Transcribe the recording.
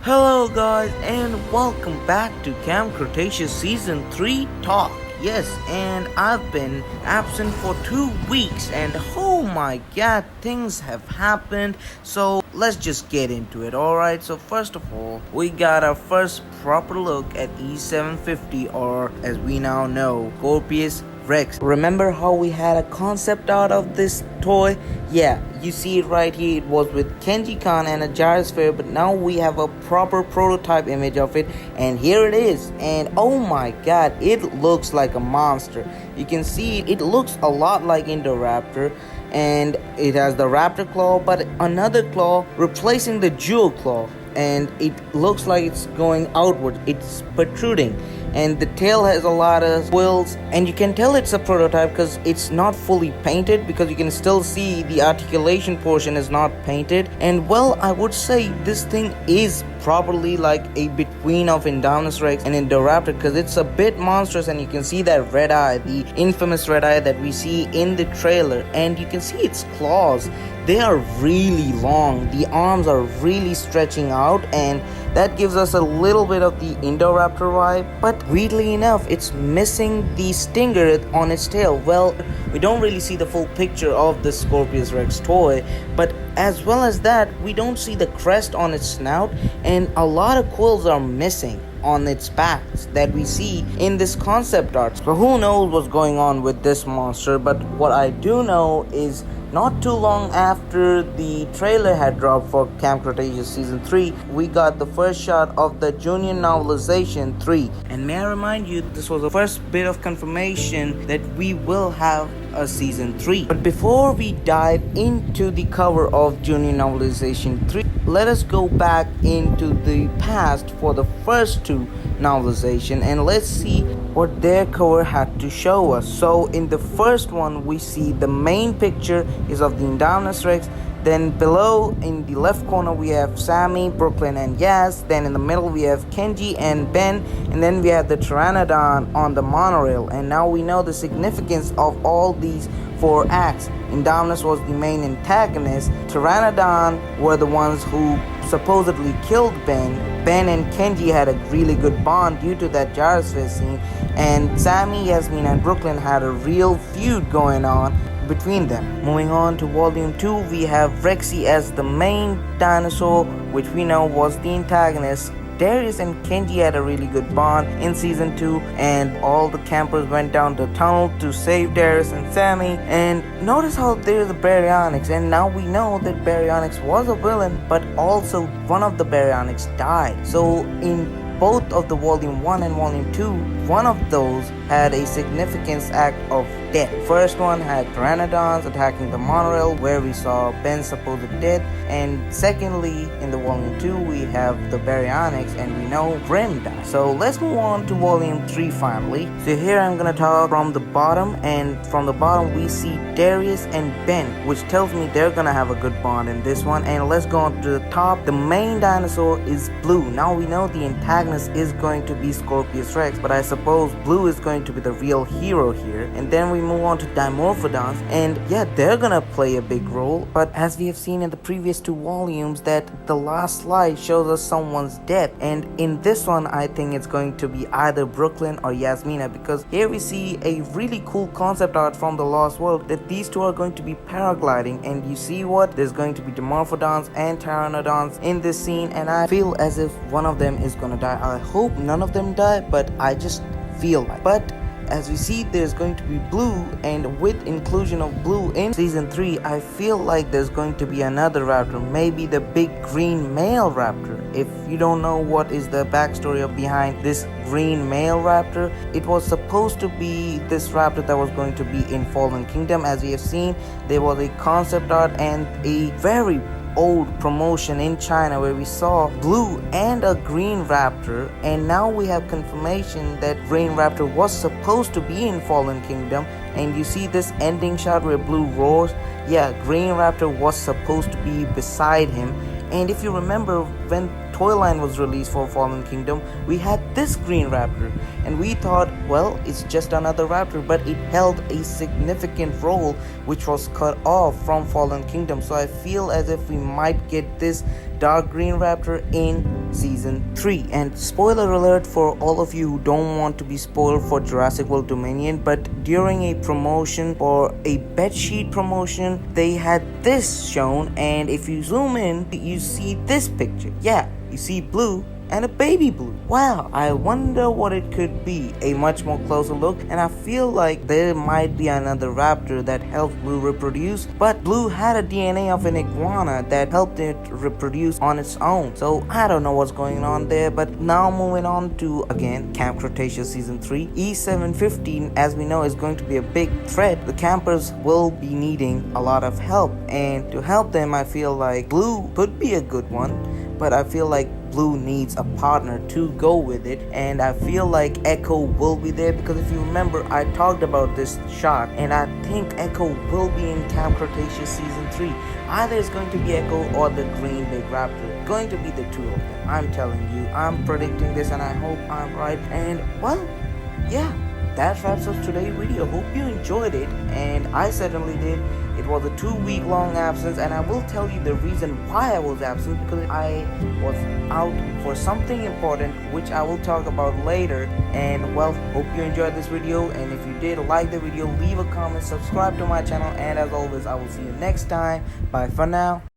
Hello guys and welcome back to Camp Cretaceous Season 3 Talk. Yes, and I've been absent for 2 weeks and oh my god, things have happened. So let's just get into it, alright? So first of all, we got our first proper look at E750, or as we now know, Scorpius Rex. Remember how we had a concept art of this toy? Yeah, you see it right here. It was with Kenji Khan and a gyrosphere, but now we have a proper prototype image of it, and here it is. And oh my god, it looks like a monster. You can see it looks a lot like Indoraptor, and it has the raptor claw, but another claw replacing the jewel claw, and it looks like it's going outward. It's protruding, and the tail has a lot of quills, and you can tell it's a prototype because it's not fully painted, because you can still see the articulation portion is not painted. And well, I would say this thing is properly like a between of Indominus Rex and Indoraptor, because it's a bit monstrous, and you can see that red eye, the infamous red eye that we see in the trailer, and you can see its claws. They are really long, the arms are really stretching out, and that gives us a little bit of the Indoraptor vibe. But weirdly enough, it's missing the stinger on its tail. Well, we don't really see the full picture of the Scorpius Rex toy, but as well as that, we don't see the crest on its snout, and a lot of quills are missing on its back that we see in this concept art. So who knows what's going on with this monster, but what I do know is not too long after the trailer had dropped for Camp Cretaceous Season 3, we got the first shot of the Junior Novelization 3. And may I remind you, this was the first bit of confirmation that we will have a Season 3. But before we dive into the cover of Junior Novelization 3, let us go back into the past for the first two novelization, and let's see what their cover had to show us. So in the first one, we see the main picture is of the Indominus Rex. Then below in the left corner we have Sammy, Brooklyn, and Yaz. Then in the middle we have Kenji and Ben, and then we have the Pteranodon on the monorail. And now we know the significance of all these 4 acts. Indominus was the main antagonist. Pteranodon were the ones who supposedly killed Ben. Ben and Kenji had a really good bond due to that gyrosphere scene, and Sammy, Yasmin, and Brooklyn had a real feud going on between them. Moving on to volume 2, we have Rexy as the main dinosaur, which we know was the antagonist. Darius and Kenji had a really good bond in season 2, and all the campers went down the tunnel to save Darius and Sammy. And notice how there's the Baryonyx, and now we know that Baryonyx was a villain, but also one of the Baryonyx died. So in both of the volume 1 and volume 2, one of those had a significance act of death. First one had Pteranodons attacking the monorail, where we saw Ben's supposed death, and secondly in the volume 2 we have the Baryonyx, and we know Grim died. So let's move on to volume 3 finally. So here I'm gonna talk from the bottom, and from the bottom we see Darius and Ben, which tells me they're gonna have a good bond in this one. And let's go on to the top. The main dinosaur is Blue. Now we know the antagonist is going to be Scorpius Rex, but I suppose Blue is going to be the real hero here. And then we move on to Dimorphodons, and yeah, they're gonna play a big role. But as we have seen in the previous 2 volumes, that the last slide shows us someone's death, and in this one I think it's going to be either Brooklyn or Yasmina, because here we see a really cool concept art from the Lost World that these 2 are going to be paragliding, and you see what, there's going to be Dimorphodons and Pteranodons in this scene, and I feel as if one of them is gonna die. I hope none of them die, but I just feel like. But as we see, there's going to be Blue, and with inclusion of Blue in season 3, I feel like there's going to be another raptor, maybe the big green male raptor. If you don't know what is the backstory of behind this green male raptor, it was supposed to be this raptor that was going to be in Fallen Kingdom. As we have seen, there was a concept art and a very old promotion in China where we saw Blue and a green raptor, and now we have confirmation that green raptor was supposed to be in Fallen Kingdom. And you see this ending shot where Blue roars. Yeah, green raptor was supposed to be beside him. And if you remember, when Toyline was released for Fallen Kingdom, we had this green raptor, and we thought, well, it's just another raptor, but it held a significant role which was cut off from Fallen Kingdom. So I feel as if we might get this dark green raptor in Season 3. And spoiler alert for all of you who don't want to be spoiled for Jurassic World Dominion, but during a promotion or a bedsheet promotion, they had this shown, and if you zoom in, you see this picture. Yeah, you see Blue and a baby Blue. Wow, I wonder what it could be. A much more closer look, and I feel like there might be another raptor that helped Blue reproduce, but Blue had a DNA of an iguana that helped it reproduce on its own. So I don't know what's going on there. But now moving on to, again, Camp Cretaceous Season 3. E715, as we know, is going to be a big threat. The campers will be needing a lot of help, and to help them, I feel like Blue could be a good one, but I feel like Blue needs a partner to go with it, and I feel like Echo will be there, because if you remember, I talked about this shot, and I think Echo will be in Camp Cretaceous Season 3. Either it's going to be Echo or the green big raptor. Going to be the two of them. I'm telling you, I'm predicting this, and I hope I'm right. And well, yeah, that wraps up today's video. Hope you enjoyed it, and I certainly did. It was a 2-week long absence, and I will tell you the reason why I was absent, because I was out for something important, which I will talk about later. And well, hope you enjoyed this video, and if you did, like the video, leave a comment, subscribe to my channel, and as always, I will see you next time. Bye for now.